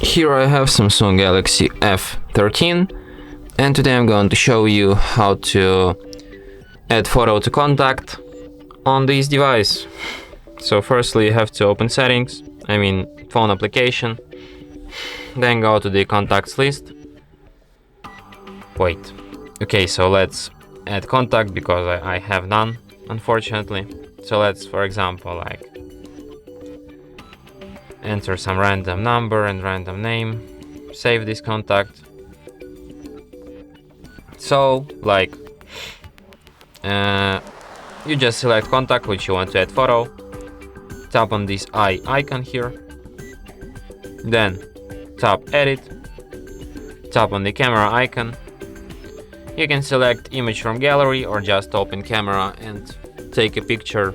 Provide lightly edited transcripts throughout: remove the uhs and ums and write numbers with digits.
Here I have Samsung Galaxy F13, and today I'm going to show you how to add photo to contact on this device. So firstly you have to open settings, phone application, then go to the contacts list. Okay, so let's add contact because I have none, unfortunately. So let's, for example, enter some random number and random name, save this contact. So you just select contact which you want to add photo, tap on this eye icon here, then tap edit, tap on the camera icon. You can select image from gallery or just open camera and take a picture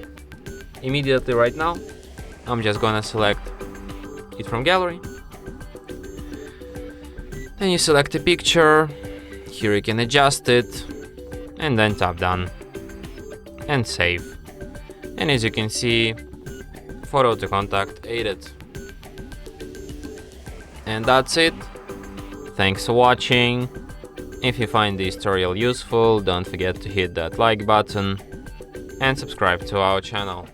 immediately. Right now I'm just gonna select it from gallery. Then you select a picture, here you can adjust it, and then tap done and save. And as you can see, photo to contact added. And that's it. Thanks for watching. If you find this tutorial useful, don't forget to hit that like button and subscribe to our channel.